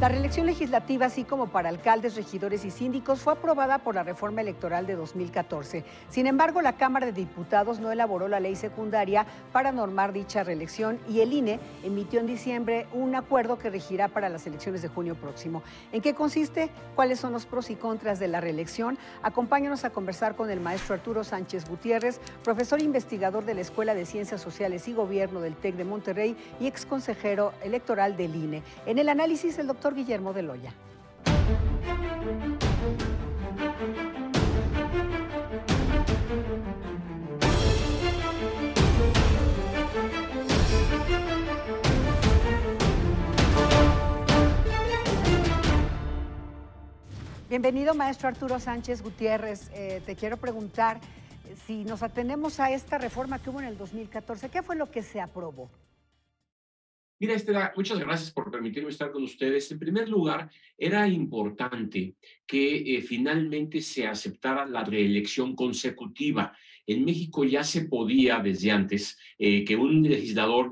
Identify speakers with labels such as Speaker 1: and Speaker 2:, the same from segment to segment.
Speaker 1: La reelección legislativa, así como para alcaldes, regidores y síndicos, fue aprobada por la reforma electoral de 2014. Sin embargo, la Cámara de Diputados no elaboró la ley secundaria para normar dicha reelección y el INE emitió en diciembre un acuerdo que regirá para las elecciones de junio próximo. ¿En qué consiste? ¿Cuáles son los pros y contras de la reelección? Acompáñanos a conversar con el maestro Arturo Sánchez Gutiérrez, profesor investigador de la Escuela de Ciencias Sociales y Gobierno del TEC de Monterrey y exconsejero electoral del INE. En el análisis, el doctor Guillermo de Loya. Bienvenido, maestro Arturo Sánchez Gutiérrez. Te quiero preguntar si nos atenemos a esta reforma que hubo en el 2014, ¿qué fue lo que se aprobó?
Speaker 2: Mira, Estela, muchas gracias por permitirme estar con ustedes. En primer lugar, era importante que finalmente se aceptara la reelección consecutiva. En México ya se podía desde antes que un legislador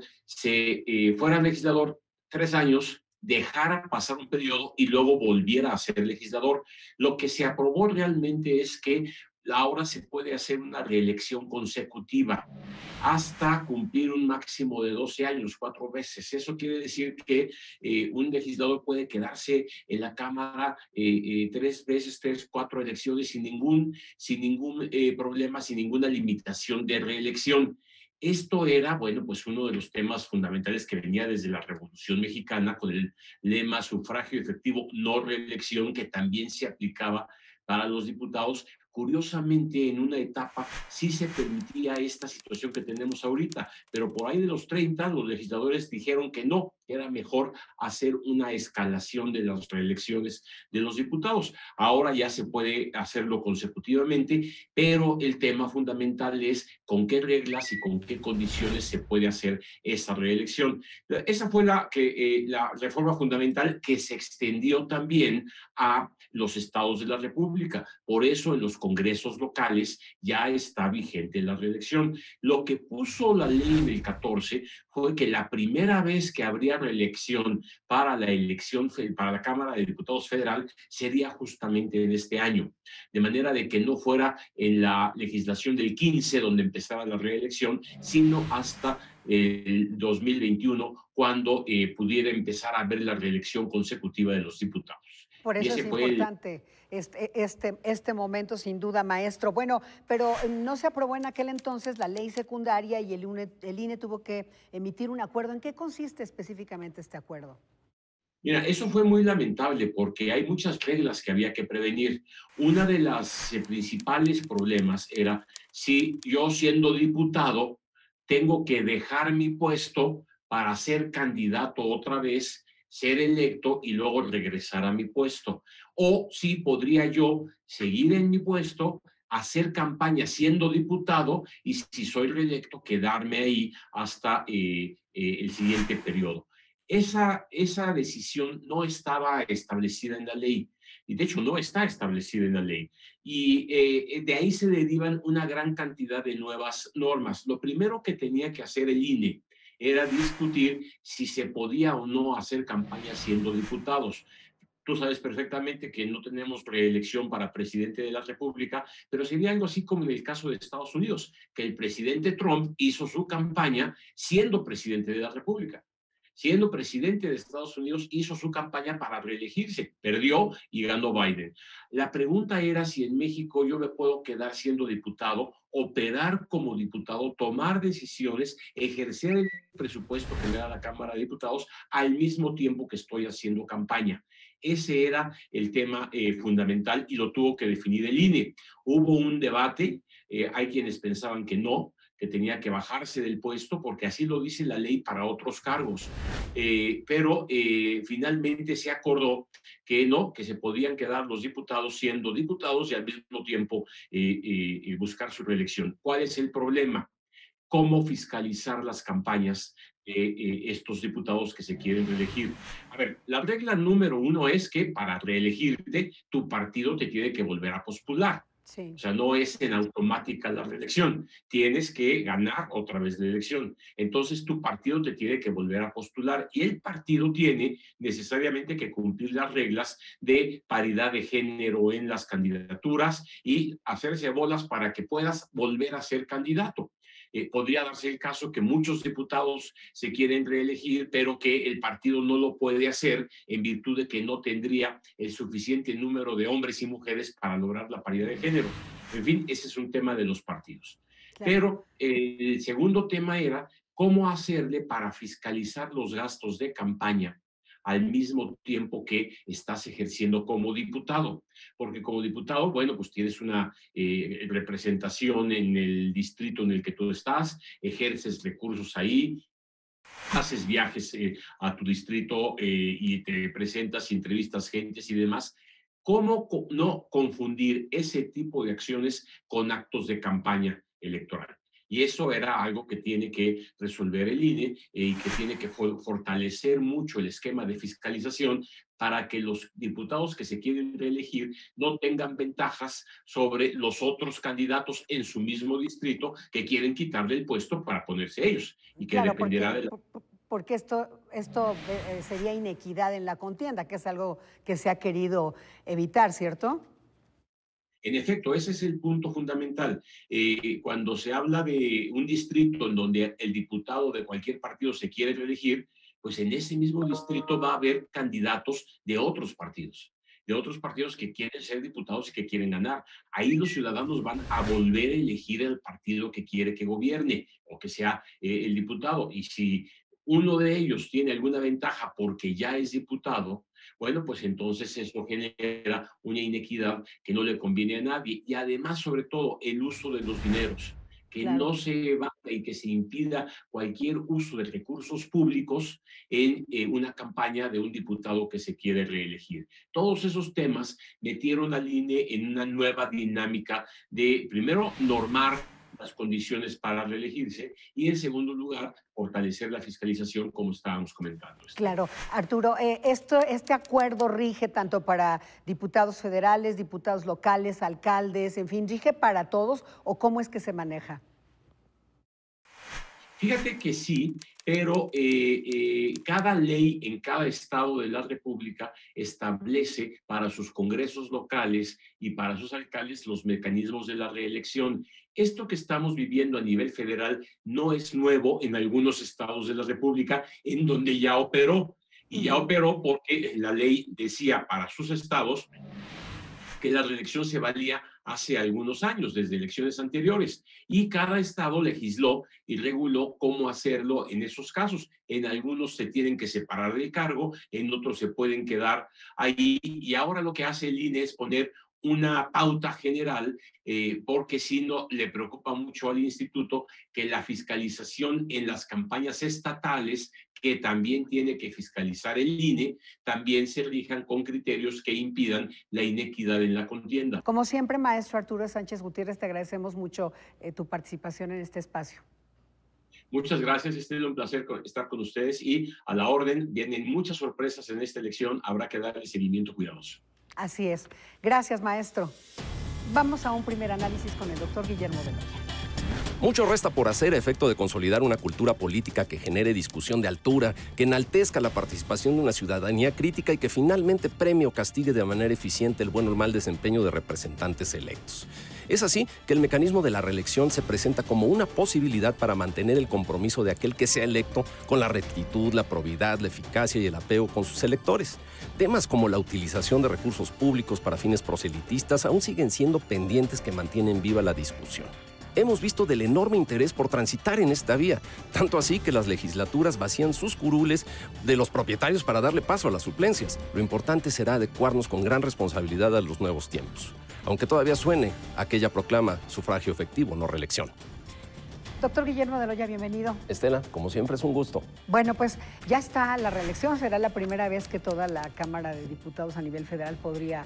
Speaker 2: fuera legislador 3 años, dejara pasar un periodo y luego volviera a ser legislador. Lo que se aprobó realmente es que ahora se puede hacer una reelección consecutiva hasta cumplir un máximo de 12 años, 4 veces. Eso quiere decir que un legislador puede quedarse en la Cámara 3 veces, 4 elecciones sin ningún problema, sin ninguna limitación de reelección. Esto era, bueno, pues uno de los temas fundamentales que venía desde la Revolución Mexicana con el lema sufragio efectivo, no reelección, que también se aplicaba para los diputados. Curiosamente, en una etapa sí se permitía esta situación que tenemos ahorita, pero por ahí de los 30 los legisladores dijeron que no, que era mejor hacer una escalación de las reelecciones de los diputados. Ahora ya se puede hacerlo consecutivamente, pero el tema fundamental es con qué reglas y con qué condiciones se puede hacer esa reelección. Esa fue la reforma fundamental que se extendió también a los estados de la República. Por eso en los congresos locales ya está vigente la reelección. Lo que puso la ley del 14 fue que la primera vez que habría reelección para la Cámara de Diputados Federal sería justamente en este año, de manera de que no fuera en la legislación del 15 donde empezaba la reelección, sino hasta el 2021 cuando pudiera empezar a haber la reelección consecutiva de los diputados.
Speaker 1: Por
Speaker 2: Y
Speaker 1: eso es
Speaker 2: ese fue el...
Speaker 1: importante este momento, sin duda, maestro. Bueno, pero no se aprobó en aquel entonces la ley secundaria y el INE tuvo que emitir un acuerdo. ¿En qué consiste específicamente este acuerdo?
Speaker 2: Mira, eso fue muy lamentable porque hay muchas reglas que había que prevenir. Una de las principales problemas era si yo siendo diputado tengo que dejar mi puesto para ser candidato otra vez, ser electo y luego regresar a mi puesto. O si podría yo seguir en mi puesto, hacer campaña siendo diputado y si soy reelecto, quedarme ahí hasta el siguiente periodo. Esa decisión no estaba establecida en la ley, y de hecho no está establecida en la ley. Y de ahí se derivan una gran cantidad de nuevas normas. Lo primero que tenía que hacer el INE era discutir si se podía o no hacer campaña siendo diputados. Tú sabes perfectamente que no tenemos reelección para presidente de la República, pero sería algo así como en el caso de Estados Unidos, que el presidente Trump hizo su campaña siendo presidente de la República. Siendo presidente de Estados Unidos, hizo su campaña para reelegirse, perdió y ganó Biden. La pregunta era si en México yo me puedo quedar siendo diputado, operar como diputado, tomar decisiones, ejercer el presupuesto que me da la Cámara de Diputados al mismo tiempo que estoy haciendo campaña. Ese era el tema fundamental y lo tuvo que definir el INE. Hubo un debate, hay quienes pensaban que no, que tenía que bajarse del puesto porque así lo dice la ley para otros cargos. Pero finalmente se acordó que no, que se podían quedar los diputados siendo diputados y al mismo tiempo buscar su reelección. ¿Cuál es el problema? ¿Cómo fiscalizar las campañas de estos diputados que se quieren reelegir? A ver, la regla número 1 es que para reelegirte, tu partido te tiene que volver a postular.
Speaker 1: Sí,
Speaker 2: O sea, no es en automática la reelección. Tienes que ganar otra vez la elección. Entonces, tu partido te tiene que volver a postular y el partido tiene necesariamente que cumplir las reglas de paridad de género en las candidaturas y hacerse bolas para que puedas volver a ser candidato. Podría darse el caso que muchos diputados se quieren reelegir, pero que el partido no lo puede hacer en virtud de que no tendría el suficiente número de hombres y mujeres para lograr la paridad de género. En fin, ese es un tema de los partidos.
Speaker 1: claro.
Speaker 2: Pero el segundo tema era cómo hacerle para fiscalizar los gastos de campaña al mismo tiempo que estás ejerciendo como diputado. Porque como diputado, bueno, pues tienes una representación en el distrito en el que tú estás, ejerces recursos ahí, haces viajes a tu distrito y te presentas, entrevistas gentes y demás. ¿Cómo no confundir ese tipo de acciones con actos de campaña electoral? Y eso era algo que tiene que resolver el INE y que tiene que fortalecer mucho el esquema de fiscalización para que los diputados que se quieren reelegir no tengan ventajas sobre los otros candidatos en su mismo distrito que quieren quitarle el puesto para ponerse ellos y que
Speaker 1: Claro,
Speaker 2: dependerá de la...
Speaker 1: porque esto sería inequidad en la contienda, que es algo que se ha querido evitar, ¿cierto?
Speaker 2: En efecto, ese es el punto fundamental. Cuando se habla de un distrito en donde el diputado de cualquier partido se quiere reelegir, pues en ese mismo distrito va a haber candidatos de otros partidos que quieren ser diputados y que quieren ganar. Ahí los ciudadanos van a volver a elegir el partido que quiere que gobierne o que sea el diputado. Y si uno de ellos tiene alguna ventaja porque ya es diputado, bueno, pues entonces eso genera una inequidad que no le conviene a nadie. Y además, sobre todo, el uso de los dineros, que
Speaker 1: Claro.
Speaker 2: no se evada y que se impida cualquier uso de recursos públicos en una campaña de un diputado que se quiere reelegir. Todos esos temas metieron al INE en una nueva dinámica de, primero, normar las condiciones para reelegirse y, en segundo lugar, fortalecer la fiscalización, como estábamos comentando.
Speaker 1: Claro, Arturo, este acuerdo rige tanto para diputados federales, diputados locales, alcaldes, en fin, ¿rige para todos o cómo es que se maneja?
Speaker 2: Fíjate que sí, pero cada ley en cada estado de la República establece para sus congresos locales y para sus alcaldes los mecanismos de la reelección. Esto que estamos viviendo a nivel federal no es nuevo en algunos estados de la República en donde ya operó. Y ya operó porque la ley decía para sus estados que la reelección se valía hace algunos años, desde elecciones anteriores, y cada estado legisló y reguló cómo hacerlo en esos casos. En algunos se tienen que separar del cargo, en otros se pueden quedar ahí, y ahora lo que hace el INE es poner una pauta general, porque si no le preocupa mucho al instituto que la fiscalización en las campañas estatales, que también tiene que fiscalizar el INE, también se rijan con criterios que impidan la inequidad en la contienda.
Speaker 1: Como siempre, maestro Arturo Sánchez Gutiérrez, te agradecemos mucho tu participación en este espacio.
Speaker 2: Muchas gracias, es un placer estar con ustedes y a la orden, vienen muchas sorpresas en esta elección, habrá que darle seguimiento cuidadoso.
Speaker 1: Así es. Gracias, maestro. Vamos a un primer análisis con el doctor Guillermo Bedoya.
Speaker 3: Mucho resta por hacer a efecto de consolidar una cultura política que genere discusión de altura, que enaltezca la participación de una ciudadanía crítica y que finalmente premie o castigue de manera eficiente el buen o mal desempeño de representantes electos. Es así que el mecanismo de la reelección se presenta como una posibilidad para mantener el compromiso de aquel que sea electo con la rectitud, la probidad, la eficacia y el apego con sus electores. Temas como la utilización de recursos públicos para fines proselitistas aún siguen siendo pendientes que mantienen viva la discusión. Hemos visto del enorme interés por transitar en esta vía, tanto así que las legislaturas vacían sus curules de los propietarios para darle paso a las suplencias. Lo importante será adecuarnos con gran responsabilidad a los nuevos tiempos, aunque todavía suene aquella proclama sufragio efectivo, no reelección.
Speaker 1: Doctor Guillermo Bedoya, bienvenido.
Speaker 3: Estela, como siempre es un gusto.
Speaker 1: Bueno, pues ya está la reelección, será la primera vez que toda la Cámara de Diputados a nivel federal podría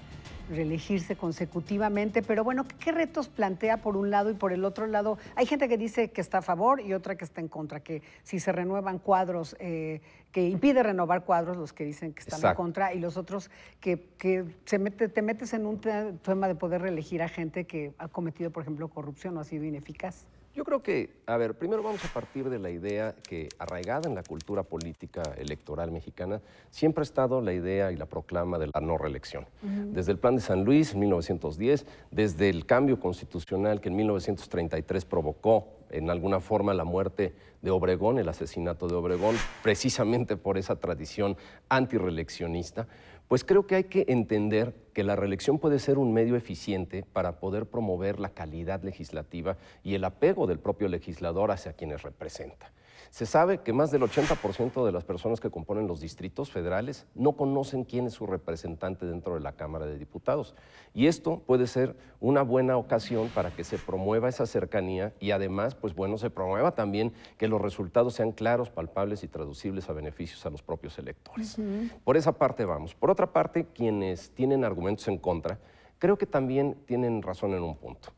Speaker 1: reelegirse consecutivamente, pero bueno, ¿qué retos plantea por un lado y por el otro lado? Hay gente que dice que está a favor y otra que está en contra, que si se renuevan cuadros, que impide renovar cuadros, los que dicen que están en contra, y los otros que te metes en un tema de poder reelegir a gente que ha cometido, por ejemplo, corrupción o ha sido ineficaz.
Speaker 3: Yo creo que, a ver, primero vamos a partir de la idea que, arraigada en la cultura política electoral mexicana, siempre ha estado la idea y la proclama de la no reelección. Desde el Plan de San Luis, en 1910, desde el cambio constitucional que en 1933 provocó, en alguna forma, la muerte de Obregón, el asesinato de Obregón, precisamente por esa tradición antirreeleccionista, pues creo que hay que entender que la reelección puede ser un medio eficiente para poder promover la calidad legislativa y el apego del propio legislador hacia quienes representa. Se sabe que más del 80% de las personas que componen los distritos federales no conocen quién es su representante dentro de la Cámara de Diputados. Y esto puede ser una buena ocasión para que se promueva esa cercanía y además, pues bueno, se promueva también que los resultados sean claros, palpables y traducibles a beneficios a los propios electores. Por esa parte vamos. Por otra parte, quienes tienen argumentos en contra, creo que también tienen razón en un punto.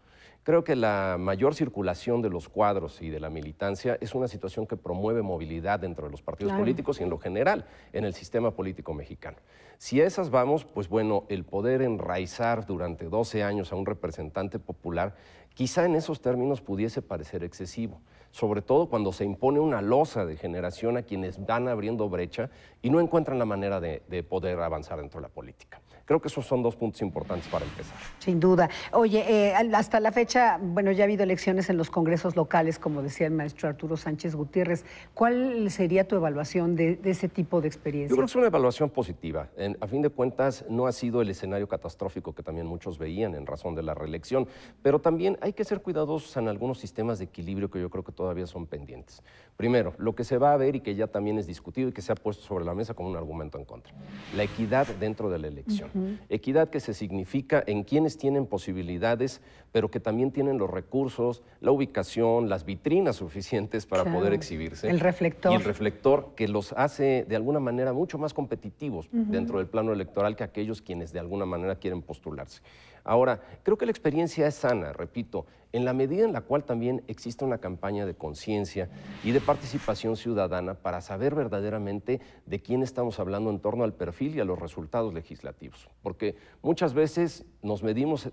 Speaker 3: Creo que la mayor circulación de los cuadros y de la militancia es una situación que promueve movilidad dentro de los partidos políticos y en lo general en el sistema político mexicano. Si a esas vamos, pues bueno, el poder enraizar durante 12 años a un representante popular, quizá en esos términos pudiese parecer excesivo, sobre todo cuando se impone una losa de generación a quienes van abriendo brecha y no encuentran la manera de poder avanzar dentro de la política. Creo que esos son dos puntos importantes para empezar.
Speaker 1: Sin duda. Oye, hasta la fecha, bueno, ya ha habido elecciones en los congresos locales, como decía el maestro Arturo Sánchez Gutiérrez. ¿Cuál sería tu evaluación de ese tipo de experiencia?
Speaker 3: Yo creo que es una evaluación positiva. A fin de cuentas, no ha sido el escenario catastrófico que también muchos veían en razón de la reelección, pero también hay que ser cuidadosos en algunos sistemas de equilibrio que yo creo que todavía son pendientes. Primero, lo que se va a ver y que ya también es discutido y que se ha puesto sobre la mesa como un argumento en contra, la equidad dentro de la elección. Equidad que se significa en quienes tienen posibilidades, pero que también tienen los recursos, la ubicación, las vitrinas suficientes para poder exhibirse.
Speaker 1: El reflector.
Speaker 3: Y el reflector que los hace de alguna manera mucho más competitivos dentro del plano electoral que aquellos quienes de alguna manera quieren postularse. Ahora, creo que la experiencia es sana, repito, en la medida en la cual también existe una campaña de conciencia y de participación ciudadana para saber verdaderamente de quién estamos hablando en torno al perfil y a los resultados legislativos. Porque muchas veces nos medimos,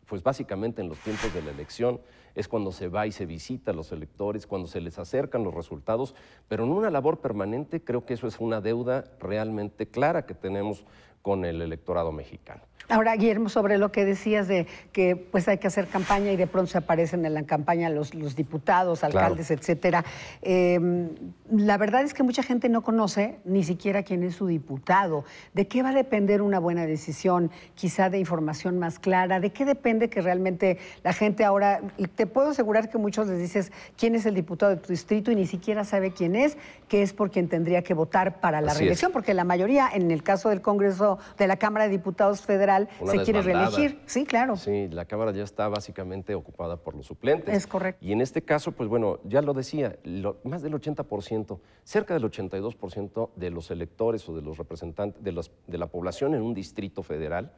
Speaker 3: pues básicamente en los tiempos de la elección, es cuando se va y se visita a los electores, cuando se les acercan los resultados, pero en una labor permanente creo que eso es una deuda realmente clara que tenemos con el electorado mexicano.
Speaker 1: Ahora, Guillermo, sobre lo que decías de que pues hay que hacer campaña y de pronto se aparecen en la campaña los diputados, alcaldes, etcétera. La verdad es que mucha gente no conoce ni siquiera quién es su diputado. ¿De qué va a depender una buena decisión? Quizá de información más clara. ¿De qué depende que realmente la gente ahora... Te puedo asegurar que muchos les dices quién es el diputado de tu distrito y ni siquiera sabe quién es, que es por quien tendría que votar para la reelección, porque la mayoría, en el caso del Congreso, de la Cámara de Diputados Federal, se quiere reelegir. Sí, claro.
Speaker 3: Sí, la Cámara ya está básicamente ocupada por los suplentes.
Speaker 1: Es correcto.
Speaker 3: Y en este caso, pues bueno, ya lo decía, más del 80%, cerca del 82% de los electores o de los representantes de la población en un distrito federal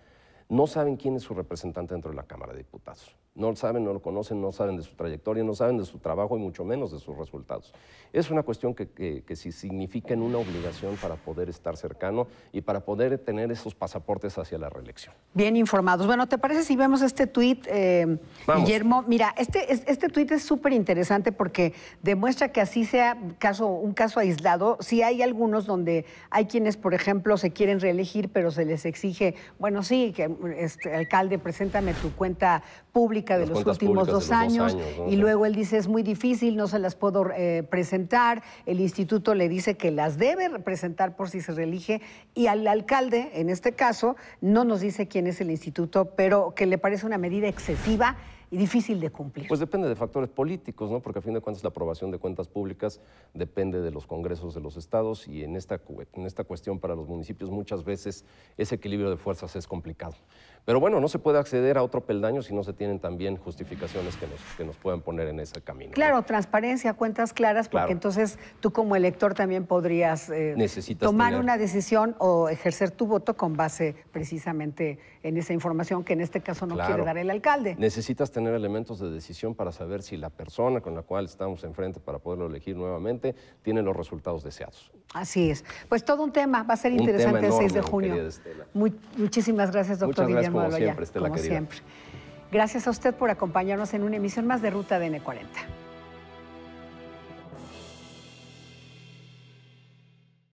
Speaker 3: no saben quién es su representante dentro de la Cámara de Diputados. No lo saben, no lo conocen, no saben de su trayectoria, no saben de su trabajo y mucho menos de sus resultados. Es una cuestión que sí significa una obligación para poder estar cercano y para poder tener esos pasaportes hacia la reelección.
Speaker 1: Bien informados. Bueno, ¿te parece si vemos este tuit, Guillermo? Mira, este tuit es súper interesante porque demuestra que así sea un caso aislado. Sí hay algunos donde hay quienes, por ejemplo, se quieren reelegir, pero se les exige, bueno, sí, que alcalde, preséntame tu cuenta pública de los últimos 2 años, ¿no? Y luego él dice, es muy difícil, no se las puedo presentar, el instituto le dice que las debe presentar por si se reelige, y al alcalde, en este caso, no nos dice quién es el instituto, pero que le parece una medida excesiva y difícil de cumplir.
Speaker 3: Pues depende de factores políticos, ¿no? Porque a fin de cuentas la aprobación de cuentas públicas depende de los congresos de los estados y en esta cuestión para los municipios muchas veces ese equilibrio de fuerzas es complicado. Pero bueno, no se puede acceder a otro peldaño si no se tienen también justificaciones que nos puedan poner en ese camino.
Speaker 1: Claro,
Speaker 3: ¿no?
Speaker 1: Transparencia, cuentas claras, porque entonces tú como elector también podrías tomar una decisión o ejercer tu voto con base precisamente en esa información que en este caso no quiere dar el alcalde.
Speaker 3: Necesitas tener elementos de decisión para saber si la persona con la cual estamos enfrente para poderlo elegir nuevamente tiene los resultados deseados.
Speaker 1: Así es. Pues todo un tema, va a ser interesante el 6 de junio. Muchísimas gracias, doctor Guillermo
Speaker 3: como
Speaker 1: Aloya,
Speaker 3: siempre, Estela,
Speaker 1: como
Speaker 3: querida.
Speaker 1: siempre. Gracias a usted por acompañarnos en una emisión más de Ruta DN 40.